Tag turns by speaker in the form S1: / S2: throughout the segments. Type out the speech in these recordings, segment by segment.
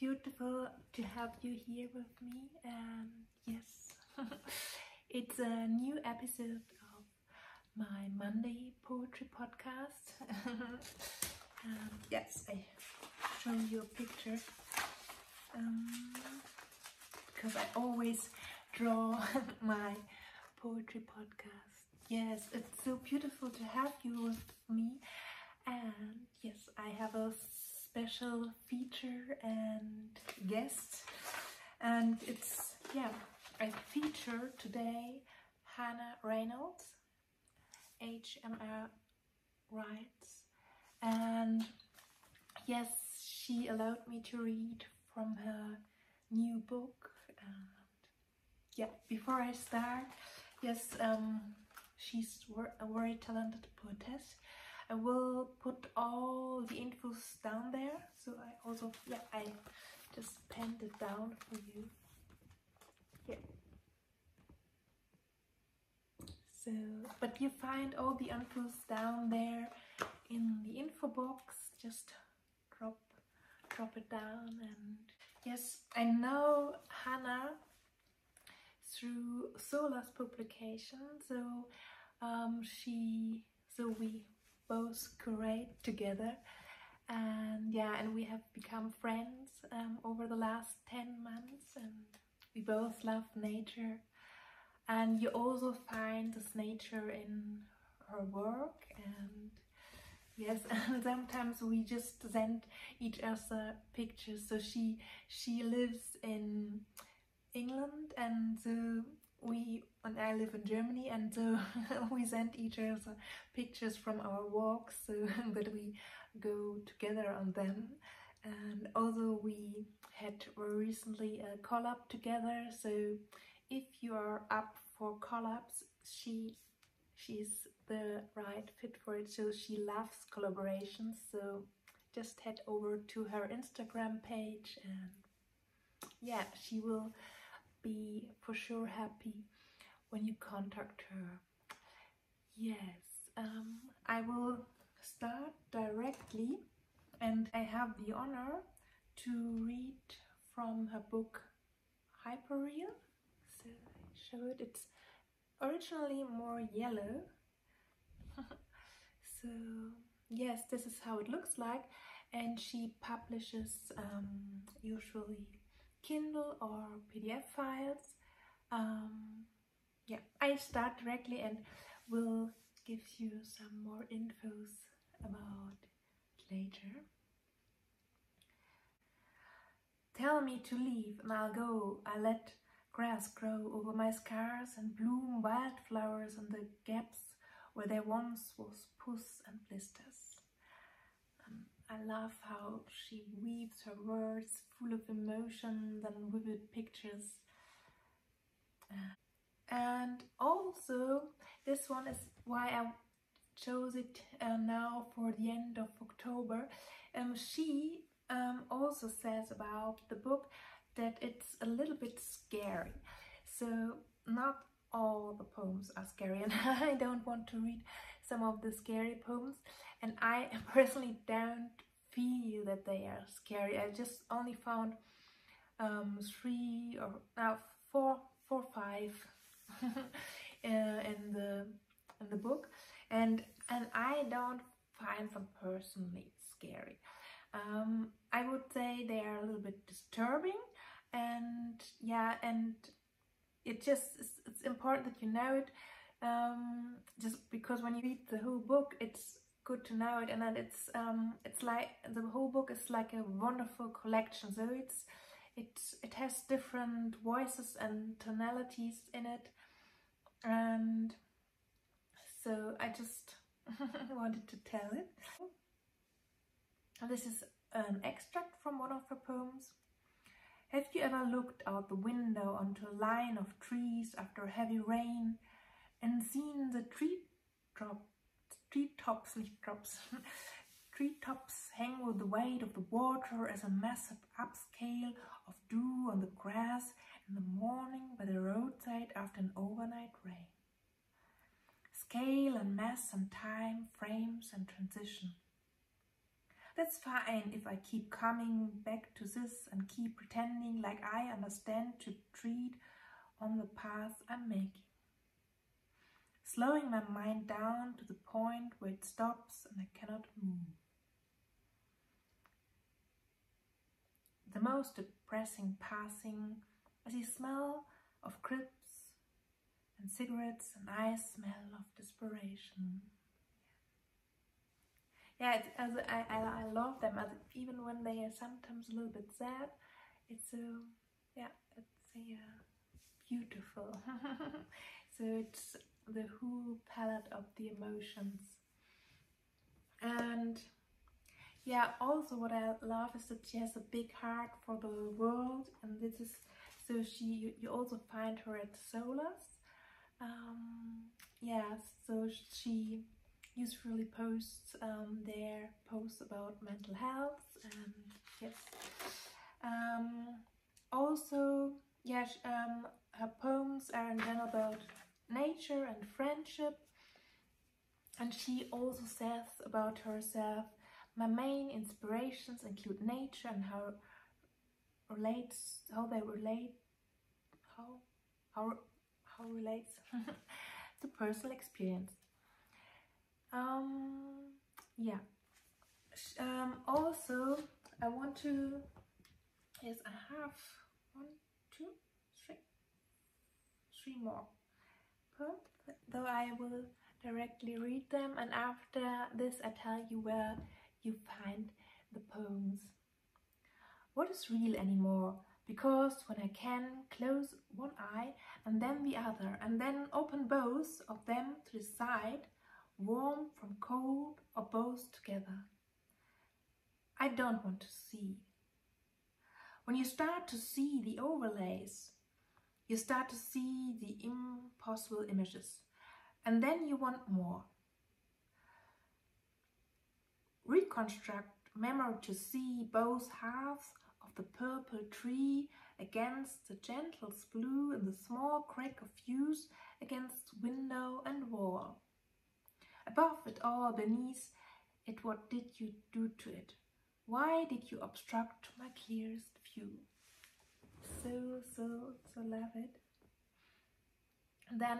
S1: beautiful to have you here with me, and yes, it's a new episode of my Monday poetry podcast. Yes, I show you a picture because I always draw my poetry podcast. Yes, it's so beautiful to have you with me, and yes, I have a special feature and guest, and it's I feature today Reynolds, hmrwrites, and yes, she allowed me to read from her new book. And yeah, before I start, yes, she's a very talented poetess. I will put all the infos down there, so I just penned it down for you. Yeah. So, but you find all the infos down there in the info box. Just drop it down. And yes, I know Hannah through Sola's publication, so we both curate together, and we have become friends over the last 10 months, and we both love nature, and you also find this nature in her work. And yes, and sometimes we just send each other pictures. So she lives in England, and I live in Germany, and so we send each other pictures from our walks, so that we go together on them. And also we had recently a collab together, so if you are up for collabs, she's the right fit for it. So she loves collaborations, so just head over to her Instagram page, and yeah, she will be for sure happy when you contact her. Yes, I will start directly, and I have the honor to read from her book Hyperreal. So I show it. It's originally more yellow. So yes, this is how it looks like, and she publishes usually Kindle or PDF files. Yeah, I start directly and will give you some more infos about it later. Tell me to leave and I'll go. I let grass grow over my scars and bloom wildflowers in the gaps where there once was pus and blisters. I love how she weaves her words full of emotions and vivid pictures. And also, this one is why I chose it now for the end of October. She also says about the book that it's a little bit scary. So not all the poems are scary, and I don't want to read some of the scary poems, and I personally don't feel that they are scary. I just only found 3 or 4 or 5 in the book, and I don't find them personally scary. I would say they are a little bit disturbing, and it's important that you know it, just because when you read the whole book, it's good to know it, and then it's like the whole book is like a wonderful collection. So it has different voices and tonalities in it, and so I just wanted to tell it. And this is an extract from one of her poems. Have you ever looked out the window onto a line of trees after heavy rain and seen the treetops hang with the weight of the water as a massive upscale of dew on the grass in the morning by the roadside after an overnight rain? Scale and mass and time, frames and transition. That's fine if I keep coming back to this and keep pretending like I understand to treat on the path I'm making. Slowing my mind down to the point where it stops and I cannot move. The most depressing passing is the smell of crisps and cigarettes, and I smell of desperation. Yeah, I love them, even when they are sometimes a little bit sad. It's beautiful. So it's the whole palette of the emotions. And yeah, also what I love is that she has a big heart for the world, and this is so you also find her at Solas. Yeah, so she usually posts their posts about mental health, and yes, also yeah, her poems are in general about nature and friendship, and she also says about herself, my main inspirations include nature and how they relate relates to personal experience. Yeah. Also, I want to. Yes, I have 1, 2, 3, 3 more poems. Though I will directly read them, and after this, I tell you where you find the poems. What is real anymore? Because when I can close one eye and then the other, and then open both of them to decide, warm from cold or both together. I don't want to see. When you start to see the overlays, you start to see the impossible images, and then you want more. Reconstruct memory to see both halves of the purple tree against the gentle blue in the small crack of hues against window and wall. Above it all, beneath it, what did you do to it? Why did you obstruct my clearest view? So love it. And then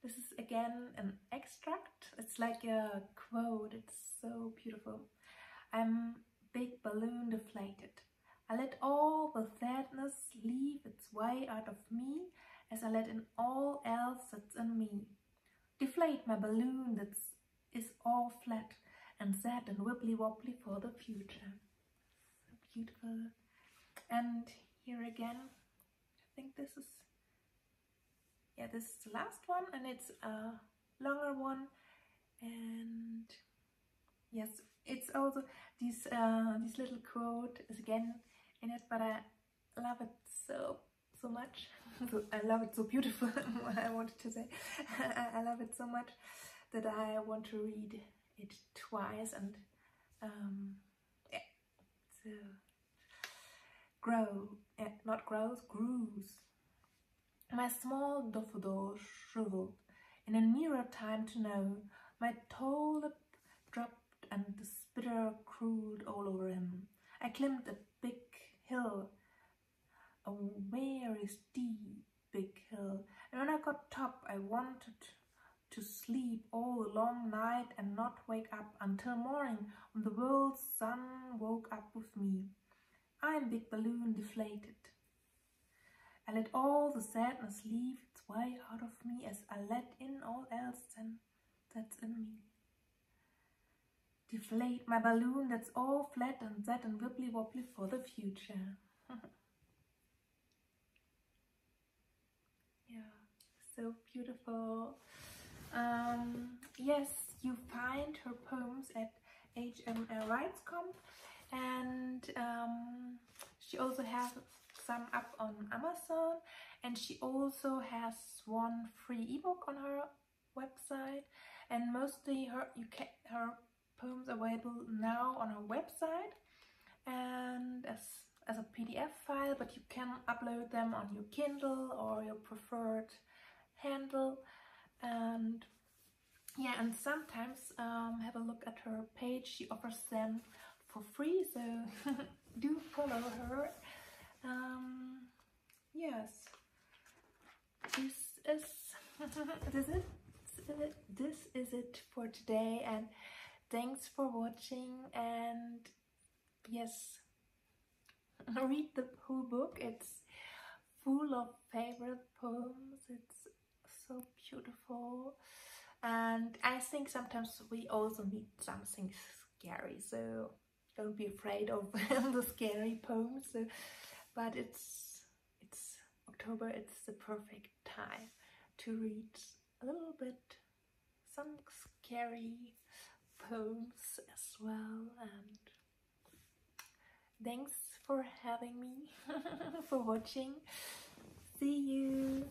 S1: this is again an extract. It's like a quote. It's so beautiful. I'm big balloon deflated. I let all the sadness leave its way out of me as I let in all else that's in me. Deflate my balloon that is all flat and sad and wibbly-wobbly for the future. So beautiful. And here again, I think this is the last one, and it's a longer one. And yes, it's also this little quote is again in it, but I love it so much. I love it so beautiful. What I wanted to say, I love it so much that I want to read it twice. And yeah, so grows. My small daffodil shriveled in a nearer time to know. My tall lip dropped and the spitter crooled all over him. I climbed a big hill, a very steep big hill, and when I got top I wanted to sleep all the long night and not wake up until morning when the world's sun woke up with me. I'm big balloon deflated. I let all the sadness leave its way out of me as I let in all else that's in me. Deflate my balloon that's all flat and sad and wibbly-wobbly for the future. Yeah, so beautiful. Yes, you find her poems at hmrwrites, and she also has some up on Amazon, and she also has one free ebook on her website, and mostly her poems available now on her website and as a PDF file, but you can upload them on your Kindle or your preferred handle. And yeah, and sometimes have a look at her page. She offers them for free, so do follow her. Yes, this is it for today, and thanks for watching. And yes, read the whole book. It's full of favorite poems. It's so beautiful, and I think sometimes we also need something scary, so don't be afraid of the scary poems. So, but it's October. It's the perfect time to read a little bit some scary poems as well. And thanks for having me, for watching. See you.